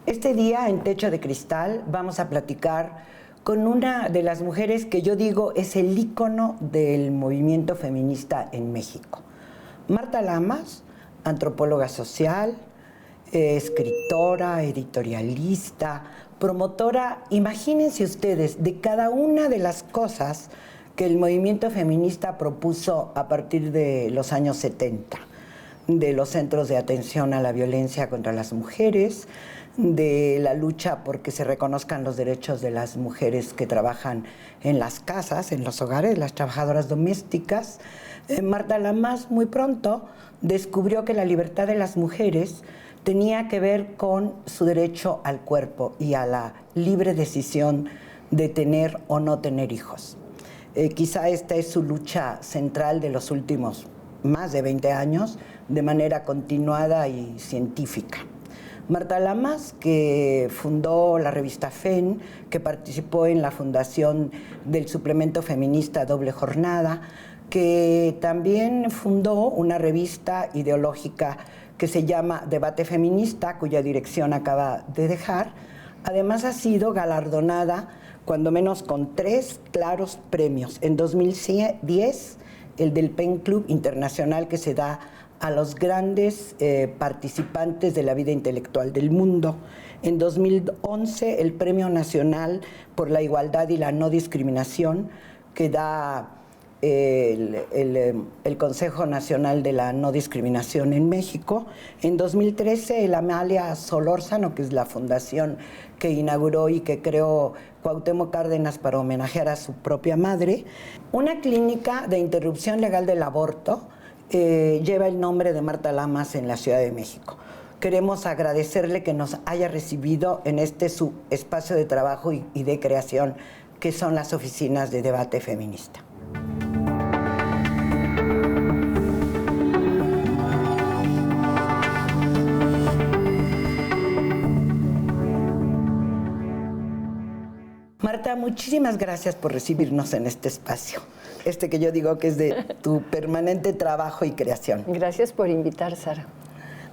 Este día en Techo de Cristal vamos a platicar con una de las mujeres que yo digo es el ícono del movimiento feminista en México. Marta Lamas, antropóloga social, escritora, editorialista, promotora, imagínense ustedes, de cada una de las cosas que el movimiento feminista propuso a partir de los años 70, de los centros de atención a la violencia contra las mujeres, de la lucha por que se reconozcan los derechos de las mujeres que trabajan en las casas, en los hogares, las trabajadoras domésticas. Marta Lamas muy pronto descubrió que la libertad de las mujeres tenía que ver con su derecho al cuerpo y a la libre decisión de tener o no tener hijos. Quizá esta es su lucha central de los últimos más de 20 años, de manera continuada y científica. Marta Lamas, que fundó la revista FEN, que participó en la fundación del suplemento feminista Doble Jornada, que también fundó una revista ideológica que se llama Debate Feminista, cuya dirección acaba de dejar. Además ha sido galardonada cuando menos con 3 claros premios. En 2010, el del PEN Club Internacional, que se da a los grandes participantes de la vida intelectual del mundo. En 2011, el Premio Nacional por la Igualdad y la No Discriminación, que da el Consejo Nacional de la No Discriminación en México. En 2013, el Amalia Solórzano, que es la fundación que inauguró y que creó Cuauhtémoc Cárdenas para homenajear a su propia madre. Una clínica de interrupción legal del aborto lleva el nombre de Marta Lamas en la Ciudad de México. Queremos agradecerle que nos haya recibido en este su espacio de trabajo y de creación, que son las oficinas de Debate Feminista. Marta, muchísimas gracias por recibirnos en este espacio, que yo digo que es de tu permanente trabajo y creación. Gracias por invitar, Sara.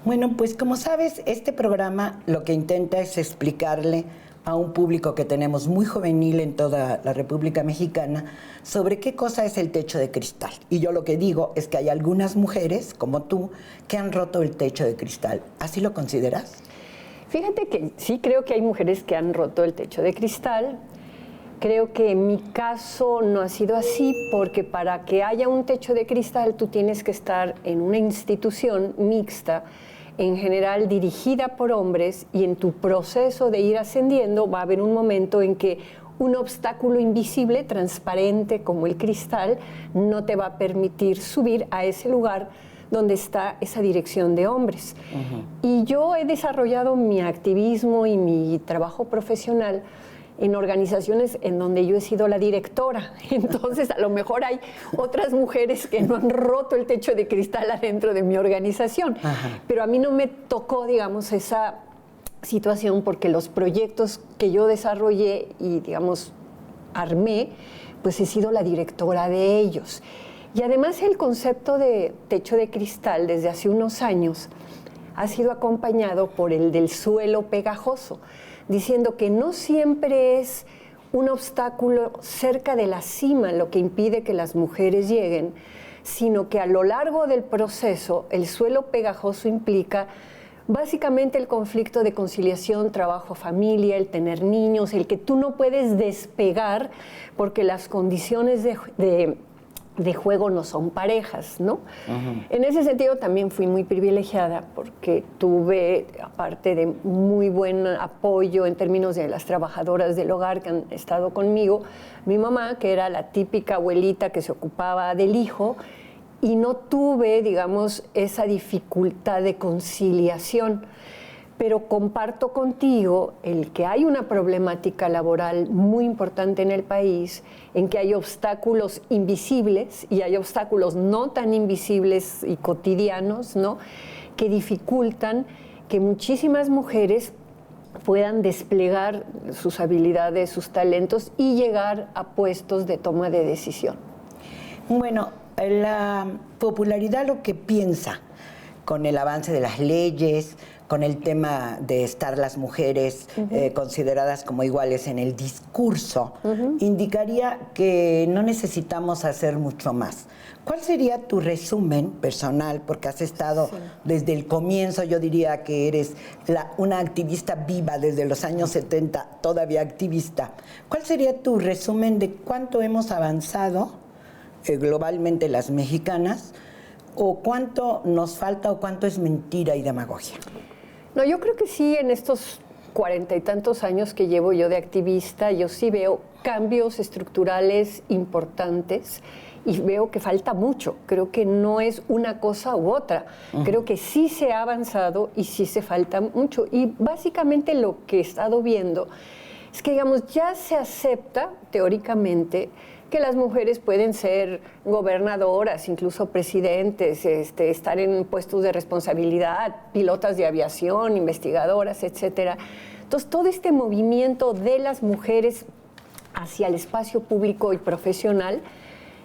Bueno, pues como sabes, este programa lo que intenta es explicarle a un público que tenemos muy juvenil en toda la República Mexicana sobre qué cosa es el techo de cristal. Y yo lo que digo es que hay algunas mujeres, como tú, que han roto el techo de cristal. ¿Así lo consideras? Fíjate que sí creo que hay mujeres que han roto el techo de cristal. Creo que en mi caso no ha sido así, porque para que haya un techo de cristal tú tienes que estar en una institución mixta, en general dirigida por hombres, y en tu proceso de ir ascendiendo va a haber un momento en que un obstáculo invisible, transparente como el cristal, no te va a permitir subir a ese lugar donde está esa dirección de hombres. Y yo he desarrollado mi activismo y mi trabajo profesional en organizaciones en donde yo he sido la directora. Entonces, a lo mejor hay otras mujeres que no han roto el techo de cristal adentro de mi organización. Pero a mí no me tocó, digamos, esa situación, porque los proyectos que yo desarrollé y, digamos, armé, pues he sido la directora de ellos. Y además el concepto de techo de cristal desde hace unos años ha sido acompañado por el del suelo pegajoso, diciendo que no siempre es un obstáculo cerca de la cima lo que impide que las mujeres lleguen, sino que a lo largo del proceso el suelo pegajoso implica básicamente el conflicto de conciliación, trabajo, familia, el tener niños, el que tú no puedes despegar porque las condiciones de juego no son parejas, ¿no? En ese sentido también fui muy privilegiada porque tuve, aparte de muy buen apoyo en términos de las trabajadoras del hogar que han estado conmigo, mi mamá, que era la típica abuelita que se ocupaba del hijo, y no tuve, digamos, esa dificultad de conciliación. Pero comparto contigo el que hay una problemática laboral muy importante en el país, en que hay obstáculos invisibles y hay obstáculos no tan invisibles y cotidianos, ¿no?, que dificultan que muchísimas mujeres puedan desplegar sus habilidades, sus talentos y llegar a puestos de toma de decisión. Bueno, la popularidad lo que piensa con el avance de las leyes, con el tema de estar las mujeres consideradas como iguales en el discurso, indicaría que no necesitamos hacer mucho más. ¿Cuál sería tu resumen personal? Porque has estado desde el comienzo, yo diría que eres una activista viva desde los años 70, todavía activista. ¿Cuál sería tu resumen de cuánto hemos avanzado globalmente las mexicanas, o cuánto nos falta o cuánto es mentira y demagogia? No, yo creo que sí, en estos 40 y tantos años que llevo yo de activista, yo sí veo cambios estructurales importantes y veo que falta mucho. Creo que no es una cosa u otra. Creo que sí se ha avanzado y sí se falta mucho. Y básicamente lo que he estado viendo es que, digamos, ya se acepta teóricamente que las mujeres pueden ser gobernadoras, incluso presidentes, estar en puestos de responsabilidad, pilotas de aviación, investigadoras, etcétera. Entonces, todo este movimiento de las mujeres hacia el espacio público y profesional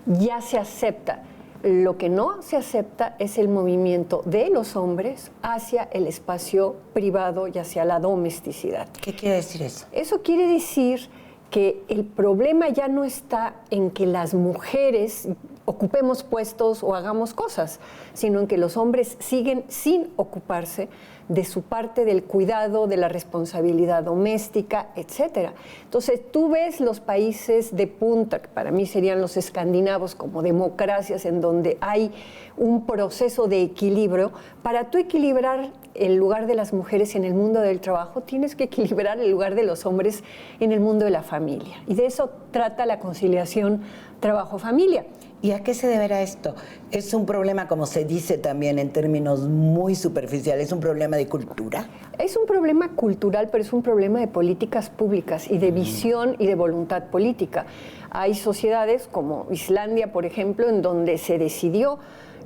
ya se acepta. Lo que no se acepta es el movimiento de los hombres hacia el espacio privado y hacia la domesticidad. ¿Qué quiere decir eso? Eso quiere decir que el problema ya no está en que las mujeres ocupemos puestos o hagamos cosas, sino en que los hombres siguen sin ocuparse de su parte del cuidado, de la responsabilidad doméstica, etcétera. Entonces, tú ves los países de punta, que para mí serían los escandinavos, como democracias en donde hay un proceso de equilibrio. Para tú equilibrar el lugar de las mujeres en el mundo del trabajo, tienes que equilibrar el lugar de los hombres en el mundo de la familia. Y de eso trata la conciliación trabajo-familia. ¿Y a qué se deberá esto? ¿Es un problema, como se dice también en términos muy superficiales, es un problema de cultura? Es un problema cultural, pero es un problema de políticas públicas y de visión y de voluntad política. Hay sociedades como Islandia, por ejemplo, en donde se decidió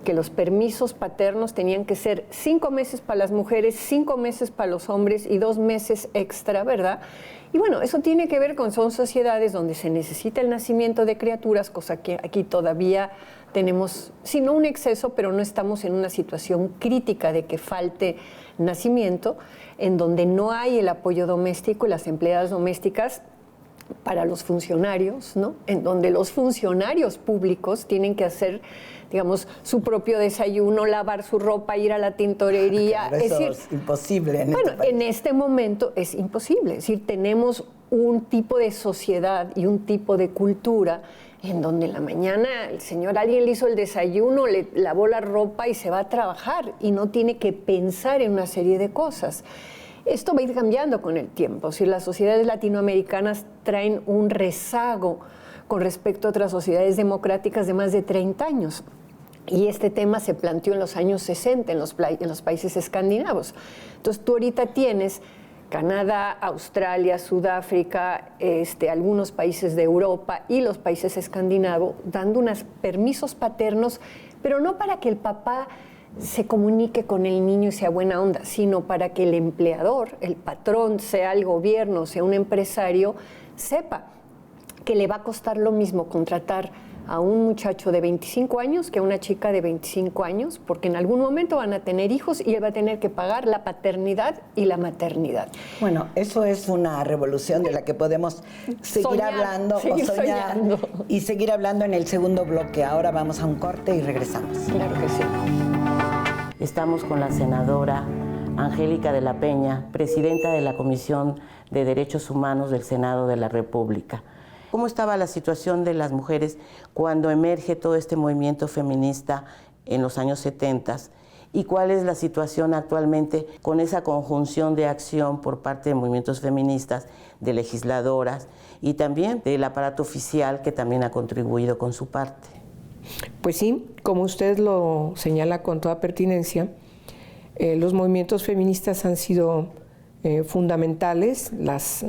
que los permisos paternos tenían que ser 5 meses para las mujeres, 5 meses para los hombres y 2 meses extra, ¿verdad? Y bueno, eso tiene que ver con, son sociedades donde se necesita el nacimiento de criaturas, cosa que aquí todavía tenemos, si no un exceso, pero no estamos en una situación crítica de que falte nacimiento, en donde no hay el apoyo doméstico y las empleadas domésticas para los funcionarios, ¿no? En donde los funcionarios públicos tienen que hacer, digamos, su propio desayuno, lavar su ropa, ir a la tintorería. Claro, eso es imposible. En este momento es imposible. Es decir, tenemos un tipo de sociedad y un tipo de cultura en donde en la mañana el señor, alguien le hizo el desayuno, le lavó la ropa y se va a trabajar y no tiene que pensar en una serie de cosas. Esto va a ir cambiando con el tiempo. Si las sociedades latinoamericanas traen un rezago con respecto a otras sociedades democráticas de más de 30 años. Y este tema se planteó en los años 60 en los países escandinavos. Entonces tú ahorita tienes Canadá, Australia, Sudáfrica, algunos países de Europa y los países escandinavos dando unos permisos paternos, pero no para que el papá se comunique con el niño y sea buena onda, sino para que el empleador, el patrón, sea el gobierno, sea un empresario, sepa que le va a costar lo mismo contratar a un muchacho de 25 años que a una chica de 25 años, porque en algún momento van a tener hijos y él va a tener que pagar la paternidad y la maternidad. Bueno, eso es una revolución de la que podemos seguir hablando o soñar y seguir hablando en el segundo bloque. Ahora vamos a un corte y regresamos. Claro que sí. Estamos con la senadora Angélica de la Peña, presidenta de la Comisión de Derechos Humanos del Senado de la República. ¿Cómo estaba la situación de las mujeres cuando emerge todo este movimiento feminista en los años 70? ¿Y cuál es la situación actualmente con esa conjunción de acción por parte de movimientos feministas, de legisladoras y también del aparato oficial que también ha contribuido con su parte? Pues sí, como usted lo señala con toda pertinencia, los movimientos feministas han sido fundamentales. Las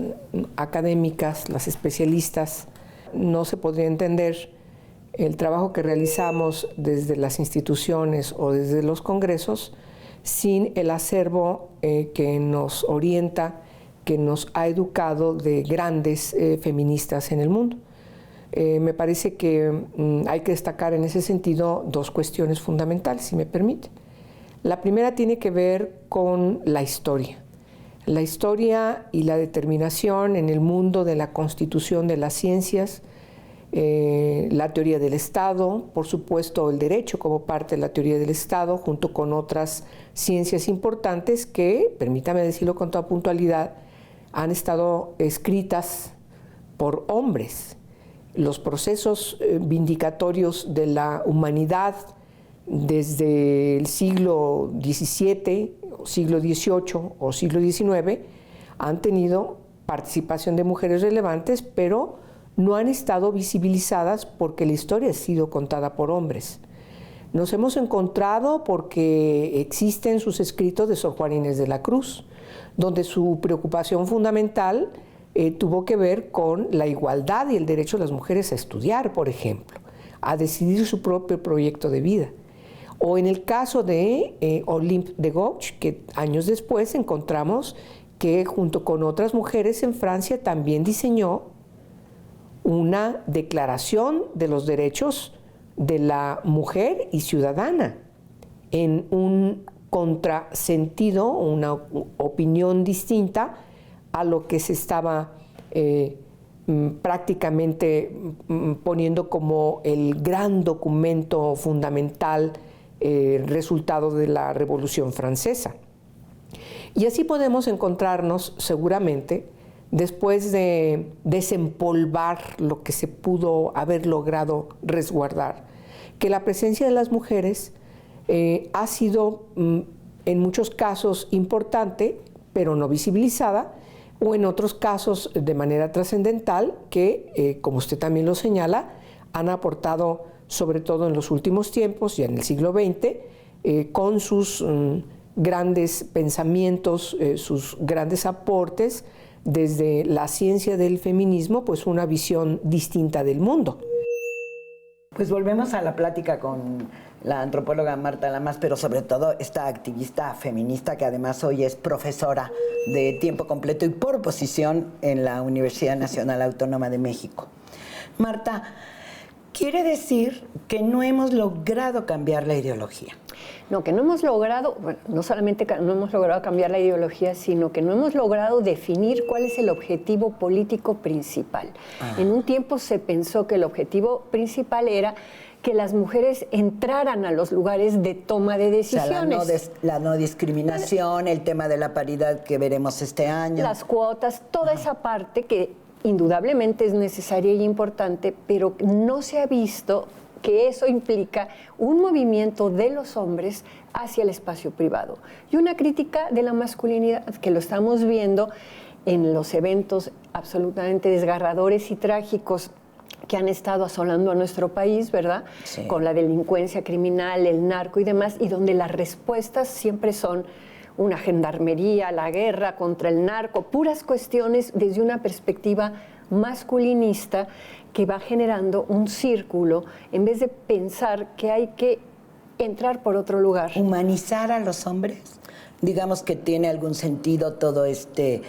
académicas, las especialistas, no se podría entender el trabajo que realizamos desde las instituciones o desde los congresos sin el acervo que nos orienta, que nos ha educado de grandes feministas en el mundo. Me parece que hay que destacar en ese sentido 2 cuestiones fundamentales, si me permite. La primera tiene que ver con la historia y la determinación en el mundo de la constitución de las ciencias, la teoría del Estado, por supuesto el derecho como parte de la teoría del Estado, junto con otras ciencias importantes que, permítame decirlo con toda puntualidad, han estado escritas por hombres. Los procesos vindicatorios de la humanidad desde el siglo XVII, siglo XVIII o siglo XIX han tenido participación de mujeres relevantes, pero no han estado visibilizadas porque la historia ha sido contada por hombres. Nos hemos encontrado porque existen sus escritos de Sor Juana Inés de la Cruz, donde su preocupación fundamental tuvo que ver con la igualdad y el derecho de las mujeres a estudiar, por ejemplo, a decidir su propio proyecto de vida. O en el caso de Olympe de Gouges, que años después encontramos que junto con otras mujeres en Francia también diseñó una declaración de los derechos de la mujer y ciudadana en un contrasentido, una opinión distinta a lo que se estaba prácticamente poniendo como el gran documento fundamental resultado de la Revolución Francesa. Y así podemos encontrarnos seguramente, después de desempolvar lo que se pudo haber logrado resguardar, que la presencia de las mujeres ha sido en muchos casos importante, pero no visibilizada, o en otros casos de manera trascendental, que, como usted también lo señala, han aportado, sobre todo en los últimos tiempos, ya en el siglo XX, con sus grandes pensamientos, sus grandes aportes, desde la ciencia del feminismo, pues una visión distinta del mundo. Pues volvemos a la plática con la antropóloga Marta Lamas, pero sobre todo esta activista feminista que además hoy es profesora de tiempo completo y por posición en la Universidad Nacional Autónoma de México. Marta, quiere decir que no hemos logrado cambiar la ideología. No, que no hemos logrado, bueno, no solamente no hemos logrado cambiar la ideología, sino que no hemos logrado definir cuál es el objetivo político principal. En un tiempo se pensó que el objetivo principal era que las mujeres entraran a los lugares de toma de decisiones. O sea, la no discriminación, el tema de la paridad que veremos este año. Las cuotas, toda esa parte que indudablemente es necesaria y importante, pero no se ha visto que eso implica un movimiento de los hombres hacia el espacio privado y una crítica de la masculinidad, que lo estamos viendo en los eventos absolutamente desgarradores y trágicos que han estado asolando a nuestro país, ¿verdad? Sí. Con la delincuencia criminal, el narco y demás, y donde las respuestas siempre son una gendarmería, la guerra contra el narco, puras cuestiones desde una perspectiva masculinista que va generando un círculo en vez de pensar que hay que entrar por otro lugar. ¿Humanizar a los hombres? Digamos que tiene algún sentido todo este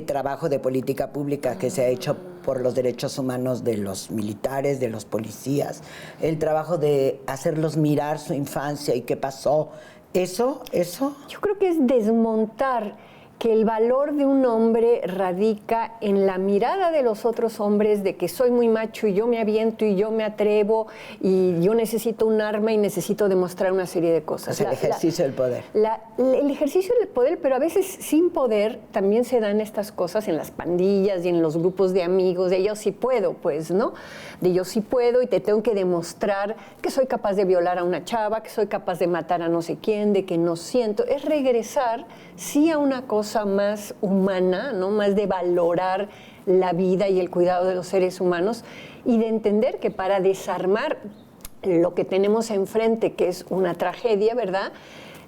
trabajo de política pública que se ha hecho por los derechos humanos de los militares, de los policías, el trabajo de hacerlos mirar su infancia y qué pasó. ¿Eso? Yo creo que es desmontar que el valor de un hombre radica en la mirada de los otros hombres de que soy muy macho y yo me aviento y yo me atrevo y yo necesito un arma y necesito demostrar una serie de cosas. Es el ejercicio del poder. El ejercicio del poder, pero a veces sin poder también se dan estas cosas en las pandillas y en los grupos de amigos, de yo sí puedo, pues, ¿no? De yo sí puedo y te tengo que demostrar que soy capaz de violar a una chava, que soy capaz de matar a no sé quién, de que no siento. Es regresar, sí, a una cosa más humana, ¿no? Más de valorar la vida y el cuidado de los seres humanos y de entender que para desarmar lo que tenemos enfrente, que es una tragedia, ¿verdad?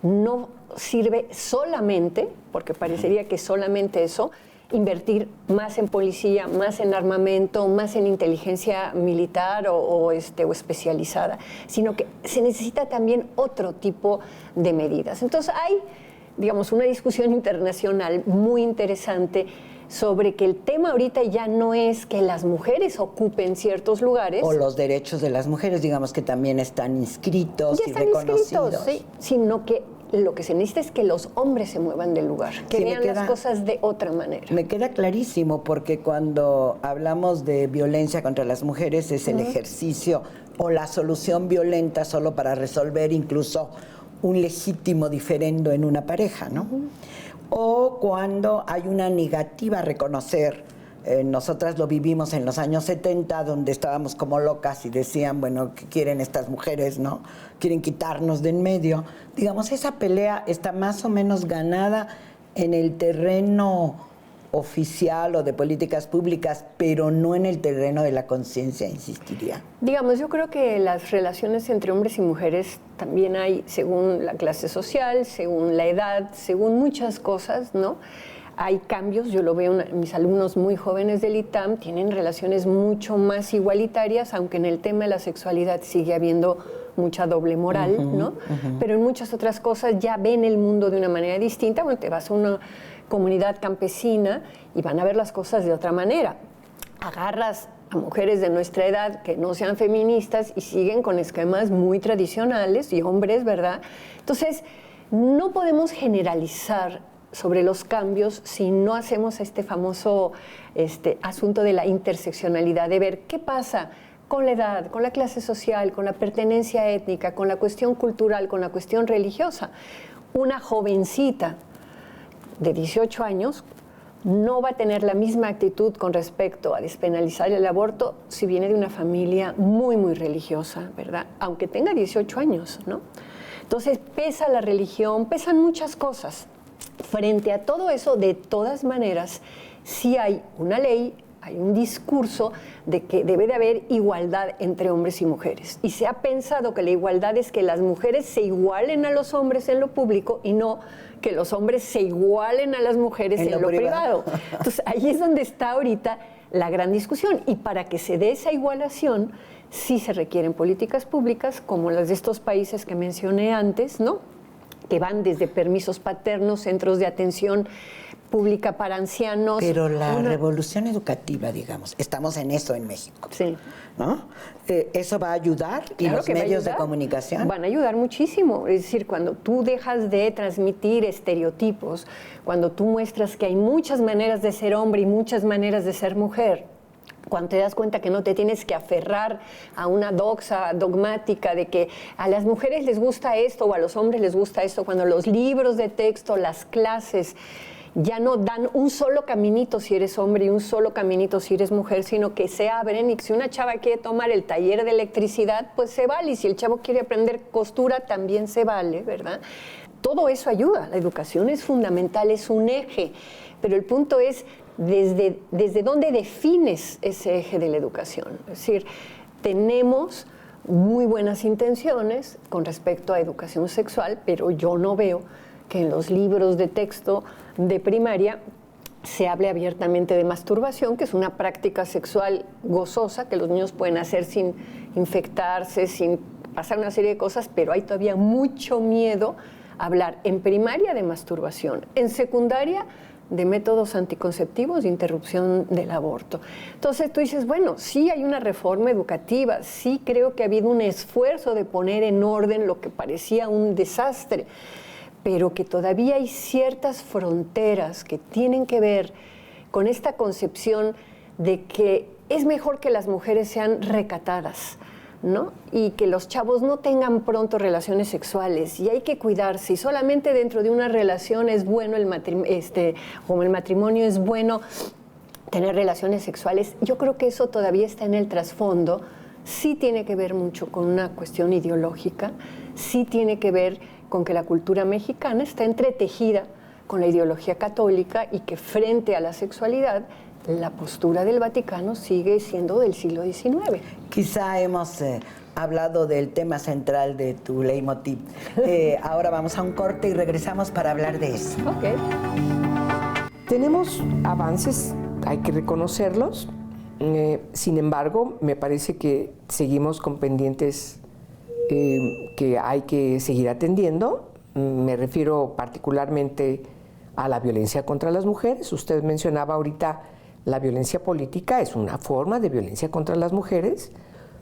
No sirve solamente, porque parecería que solamente eso, invertir más en policía, más en armamento, más en inteligencia militar o especializada, sino que se necesita también otro tipo de medidas. Entonces hay, digamos, una discusión internacional muy interesante sobre que el tema ahorita ya no es que las mujeres ocupen ciertos lugares. O los derechos de las mujeres, digamos que también están inscritos y reconocidos. Sí, sino que lo que se necesita es que los hombres se muevan del lugar, que Sí, vean las cosas de otra manera. Me queda clarísimo, porque cuando hablamos de violencia contra las mujeres es el ejercicio o la solución violenta solo para resolver incluso un legítimo diferendo en una pareja, ¿no? O cuando hay una negativa a reconocer. Nosotras lo vivimos en los años 70, donde estábamos como locas y decían, bueno, ¿qué quieren estas mujeres, no? Quieren quitarnos de en medio. Digamos, esa pelea está más o menos ganada en el terreno oficial o de políticas públicas, pero no en el terreno de la conciencia, insistiría. Digamos, yo creo que las relaciones entre hombres y mujeres también hay, según la clase social, según la edad, según muchas cosas, ¿no? Hay cambios, yo lo veo en mis alumnos muy jóvenes del ITAM, tienen relaciones mucho más igualitarias, aunque en el tema de la sexualidad sigue habiendo mucha doble moral, ¿no? Pero en muchas otras cosas ya ven el mundo de una manera distinta. Bueno, te vas a una comunidad campesina y van a ver las cosas de otra manera. Agarras a mujeres de nuestra edad que no sean feministas y siguen con esquemas muy tradicionales, y hombres, ¿verdad? Entonces, no podemos generalizar sobre los cambios si no hacemos este famoso asunto de la interseccionalidad, de ver qué pasa con la edad, con la clase social, con la pertenencia étnica, con la cuestión cultural, con la cuestión religiosa. Una jovencita de 18 años no va a tener la misma actitud con respecto a despenalizar el aborto si viene de una familia muy, muy religiosa, ¿verdad? Aunque tenga 18 años, ¿no? Entonces pesa la religión, pesan muchas cosas. Frente a todo eso, de todas maneras, sí hay una ley, hay un discurso de que debe de haber igualdad entre hombres y mujeres. Y se ha pensado que la igualdad es que las mujeres se igualen a los hombres en lo público y no que los hombres se igualen a las mujeres en lo privado. Entonces, ahí es donde está ahorita la gran discusión. Y para que se dé esa igualación, sí se requieren políticas públicas como las de estos países que mencioné antes, ¿no? Que van desde permisos paternos, centros de atención pública para ancianos. Pero la revolución educativa, digamos, estamos en eso en México. Sí. ¿No? ¿Eso va a ayudar? ¿Y Claro los que medios de comunicación? Van a ayudar muchísimo. Es decir, cuando tú dejas de transmitir estereotipos, cuando tú muestras que hay muchas maneras de ser hombre y muchas maneras de ser mujer, cuando te das cuenta que no te tienes que aferrar a una doxa dogmática de que a las mujeres les gusta esto o a los hombres les gusta esto, cuando los libros de texto, las clases ya no dan un solo caminito si eres hombre y un solo caminito si eres mujer, sino que se abren, y que si una chava quiere tomar el taller de electricidad, pues se vale, y si el chavo quiere aprender costura, también se vale, ¿verdad? Todo eso ayuda, la educación es fundamental, es un eje, pero el punto es desde dónde defines ese eje de la educación. Es decir, tenemos muy buenas intenciones con respecto a educación sexual, pero yo no veo que en los libros de texto de primaria se hable abiertamente de masturbación, que es una práctica sexual gozosa que los niños pueden hacer sin infectarse, sin pasar una serie de cosas, pero hay todavía mucho miedo a hablar en primaria de masturbación, en secundaria de métodos anticonceptivos de interrupción del aborto. Entonces tú dices, bueno, sí hay una reforma educativa, sí creo que ha habido un esfuerzo de poner en orden lo que parecía un desastre, pero que todavía hay ciertas fronteras que tienen que ver con esta concepción de que es mejor que las mujeres sean recatadas, ¿no? Y que los chavos no tengan pronto relaciones sexuales, y hay que cuidarse, y solamente dentro de una relación es bueno como el matrimonio es bueno tener relaciones sexuales. Yo creo que eso todavía está en el trasfondo, sí tiene que ver mucho con una cuestión ideológica, sí tiene que ver con que la cultura mexicana está entretejida con la ideología católica, y que frente a la sexualidad la postura del Vaticano sigue siendo del siglo XIX. Quizá hemos hablado del tema central de tu leitmotiv. Ahora vamos a un corte y regresamos para hablar de eso. Okay. Tenemos avances, hay que reconocerlos. Sin embargo, me parece que seguimos con pendientes que hay que seguir atendiendo. Me refiero particularmente a la violencia contra las mujeres. Usted mencionaba ahorita la violencia política, es una forma de violencia contra las mujeres.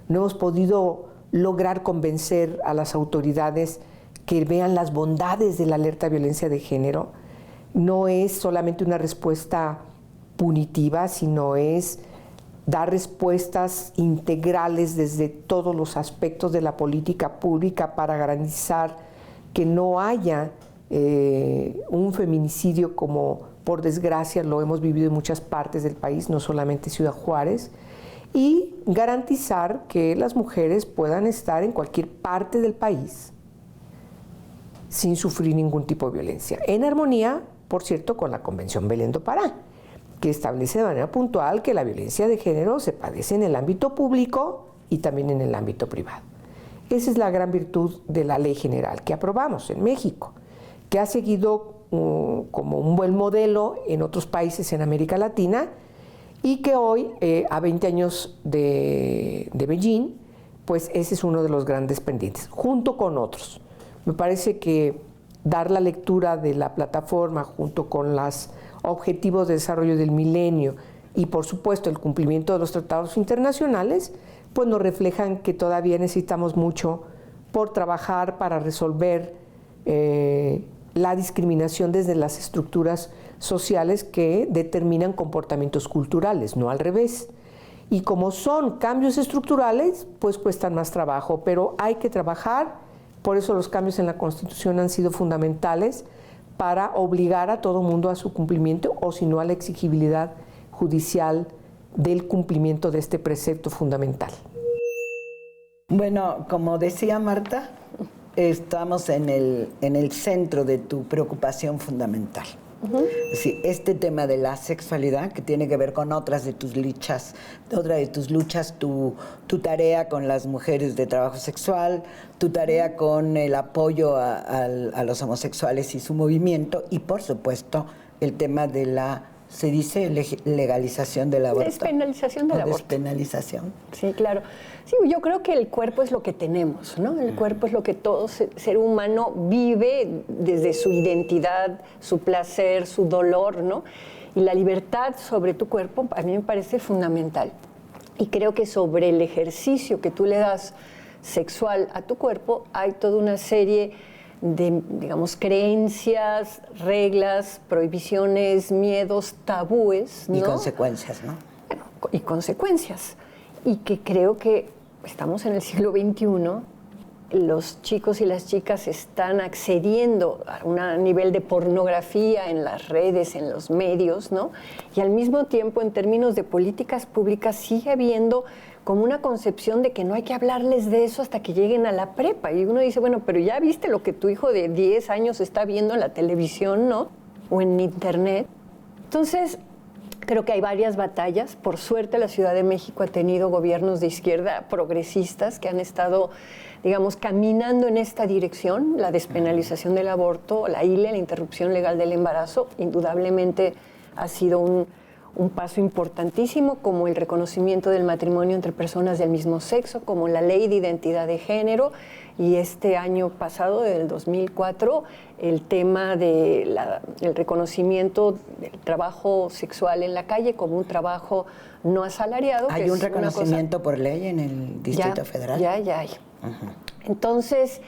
No hemos podido lograr convencer a las autoridades que vean las bondades de la alerta a violencia de género. No es solamente una respuesta punitiva, sino es dar respuestas integrales desde todos los aspectos de la política pública para garantizar que no haya un feminicidio como por desgracia lo hemos vivido en muchas partes del país, no solamente Ciudad Juárez, y garantizar que las mujeres puedan estar en cualquier parte del país sin sufrir ningún tipo de violencia. En armonía, por cierto, con la Convención Belén do Pará, que establece de manera puntual que la violencia de género se padece en el ámbito público y también en el ámbito privado. Esa es la gran virtud de la ley general que aprobamos en México, que ha seguido como un buen modelo en otros países en América Latina y que hoy, a 20 años de Beijing, pues ese es uno de los grandes pendientes, junto con otros. Me parece que dar la lectura de la plataforma junto con los objetivos de desarrollo del milenio y, por supuesto, el cumplimiento de los tratados internacionales, pues nos reflejan que todavía necesitamos mucho por trabajar para resolver la discriminación desde las estructuras sociales que determinan comportamientos culturales, no al revés. Y como son cambios estructurales, pues cuestan más trabajo, pero hay que trabajar. Por eso los cambios en la Constitución han sido fundamentales para obligar a todo mundo a su cumplimiento, o si no a la exigibilidad judicial del cumplimiento de este precepto fundamental. Bueno, como decía Marta, estamos en el centro de tu preocupación fundamental. Sí, este tema de la sexualidad, que tiene que ver con otra de tus luchas, tu tarea con las mujeres de trabajo sexual, tu tarea con el apoyo a los homosexuales y su movimiento, y por supuesto el tema de la, se dice, legalización del aborto. Despenalización del aborto. Despenalización. Sí, claro. Sí, yo creo que el cuerpo es lo que tenemos, ¿no? El cuerpo es lo que todo ser humano vive desde su identidad, su placer, su dolor, ¿no? Y la libertad sobre tu cuerpo a mí me parece fundamental. Y creo que sobre el ejercicio que tú le das sexual a tu cuerpo hay toda una serie de, digamos, creencias, reglas, prohibiciones, miedos, tabúes, ¿no? Y consecuencias, ¿no? Bueno, y consecuencias. Y que creo que estamos en el siglo XXI, los chicos y las chicas están accediendo a un nivel de pornografía en las redes, en los medios, ¿no? Y al mismo tiempo, en términos de políticas públicas, sigue habiendo como una concepción de que no hay que hablarles de eso hasta que lleguen a la prepa. Y uno dice, bueno, pero ya viste lo que tu hijo de 10 años está viendo en la televisión, ¿no? O en internet. Entonces, creo que hay varias batallas. Por suerte, la Ciudad de México ha tenido gobiernos de izquierda progresistas que han estado, digamos, caminando en esta dirección. La despenalización del aborto, la ILE, la interrupción legal del embarazo, indudablemente ha sido un paso importantísimo, como el reconocimiento del matrimonio entre personas del mismo sexo, como la ley de identidad de género, y este año pasado, del 2004, el tema del reconocimiento del trabajo sexual en la calle como un trabajo no asalariado. ¿Hay un reconocimiento por ley en el Distrito Federal? Ya hay. Entonces,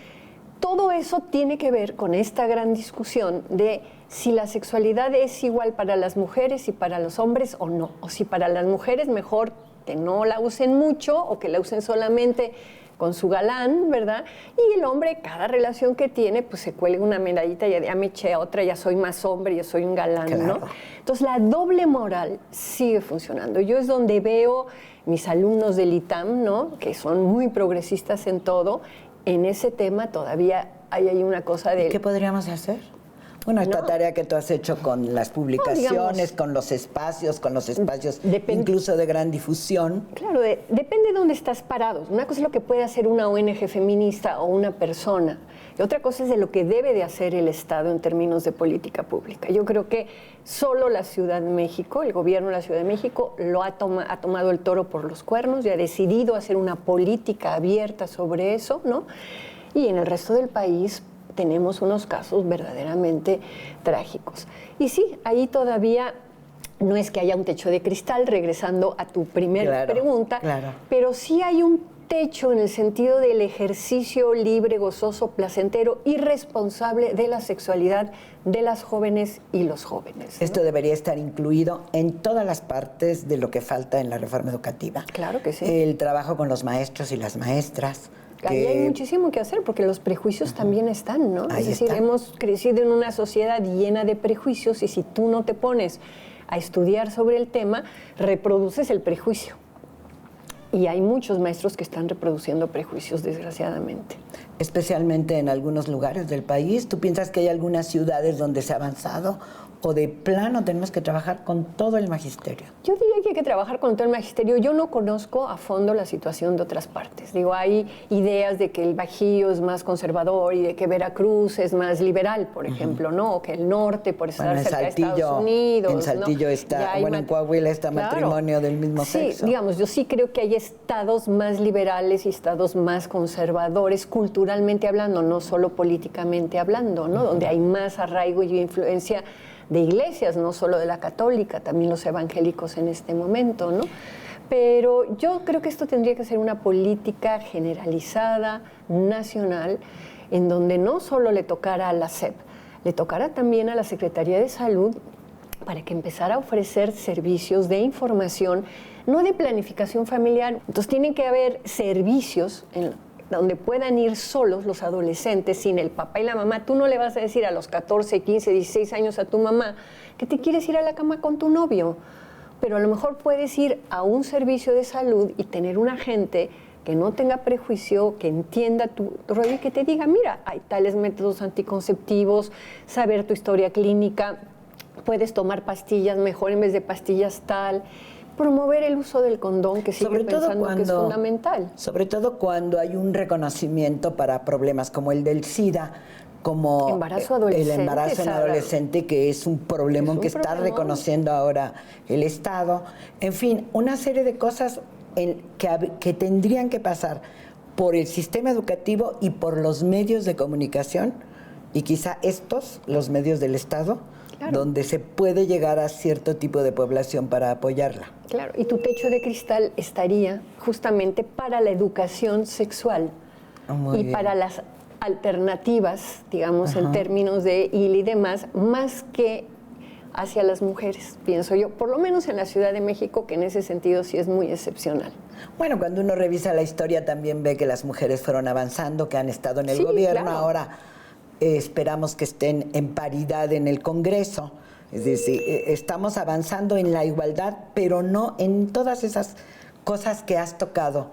todo eso tiene que ver con esta gran discusión de si la sexualidad es igual para las mujeres y para los hombres o no. O si para las mujeres mejor que no la usen mucho o que la usen solamente con su galán, ¿verdad? Y el hombre, cada relación que tiene, pues se cuelga una medallita, ya me eché a otra, ya soy más hombre, ya soy un galán, claro, ¿no? Entonces la doble moral sigue funcionando. Yo es donde veo mis alumnos del ITAM, ¿no? Que son muy progresistas en todo. En ese tema todavía hay ahí una cosa de... ¿Qué podríamos hacer? Bueno, esta tarea que tú has hecho con las publicaciones, digamos, con los espacios incluso de gran difusión. Claro, depende de dónde estás parado. Una cosa es lo que puede hacer una ONG feminista o una persona, y otra cosa es de lo que debe de hacer el Estado en términos de política pública. Yo creo que solo la Ciudad de México, el gobierno de la Ciudad de México, ha tomado el toro por los cuernos y ha decidido hacer una política abierta sobre eso, ¿no? Y en el resto del país tenemos unos casos verdaderamente trágicos. Y sí, ahí todavía no es que haya un techo de cristal, regresando a tu primera pregunta, pero sí hay un techo en el sentido del ejercicio libre, gozoso, placentero y responsable de la sexualidad de las jóvenes y los jóvenes, ¿no? Esto debería estar incluido en todas las partes de lo que falta en la reforma educativa. Claro que sí. El trabajo con los maestros y las maestras. Ahí hay muchísimo que hacer porque los prejuicios también están, ¿no? Ahí es decir, están. hemos crecido en una sociedad llena de prejuicios y si tú no te pones a estudiar sobre el tema, reproduces el prejuicio. Y hay muchos maestros que están reproduciendo prejuicios, desgraciadamente. Especialmente en algunos lugares del país. ¿Tú piensas que hay algunas ciudades donde se ha avanzado o de plano tenemos que trabajar con todo el magisterio? Yo diría que hay que trabajar con todo el magisterio. Yo no conozco a fondo la situación de otras partes. Digo, hay ideas de que el Bajío es más conservador y de que Veracruz es más liberal, por ejemplo, ¿no? O que el norte, por estar cerca de Estados Unidos. En Saltillo, ¿no? está, bueno, en Coahuila está matrimonio del mismo sexo. Sí, digamos, yo sí creo que hay estados más liberales y estados más conservadores, culturalmente hablando, no solo políticamente hablando, ¿no? Donde hay más arraigo y influencia de iglesias, no solo de la católica, también los evangélicos en este momento, ¿no? Pero yo creo que esto tendría que ser una política generalizada, nacional, en donde no solo le tocara a la SEP, le tocara también a la Secretaría de Salud para que empezara a ofrecer servicios de información, no de planificación familiar. Entonces tienen que haber servicios donde puedan ir solos los adolescentes sin el papá y la mamá. Tú no le vas a decir a los 14, 15, 16 años a tu mamá que te quieres ir a la cama con tu novio, pero a lo mejor puedes ir a un servicio de salud y tener un agente que no tenga prejuicio, que entienda tu rollo y que te diga, mira, hay tales métodos anticonceptivos, saber tu historia clínica, puedes tomar pastillas mejor en vez de pastillas tal. Promover el uso del condón, que sigue pensando que es fundamental. Sobre todo cuando hay un reconocimiento para problemas como el del SIDA, como embarazo adolescente, el embarazo en adolescente, que es un problemón que está reconociendo ahora el Estado. En fin, una serie de cosas que tendrían que pasar por el sistema educativo y por los medios de comunicación, y quizá los medios del Estado, claro, donde se puede llegar a cierto tipo de población para apoyarla. Claro, y tu techo de cristal estaría justamente para la educación sexual y para las alternativas, digamos, en términos de IL y demás, más que hacia las mujeres, pienso yo, por lo menos en la Ciudad de México, que en ese sentido sí es muy excepcional. Bueno, cuando uno revisa la historia también ve que las mujeres fueron avanzando, que han estado en el gobierno, claro. Ahora esperamos que estén en paridad en el Congreso. Es decir, estamos avanzando en la igualdad, pero no en todas esas cosas que has tocado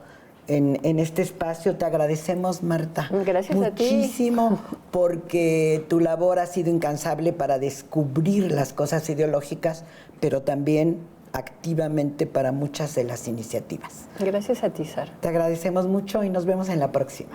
en este espacio. Te agradecemos, Marta. Gracias muchísimo a ti. Porque tu labor ha sido incansable para descubrir las cosas ideológicas, pero también activamente para muchas de las iniciativas. Gracias a ti, Sara. Te agradecemos mucho y nos vemos en la próxima.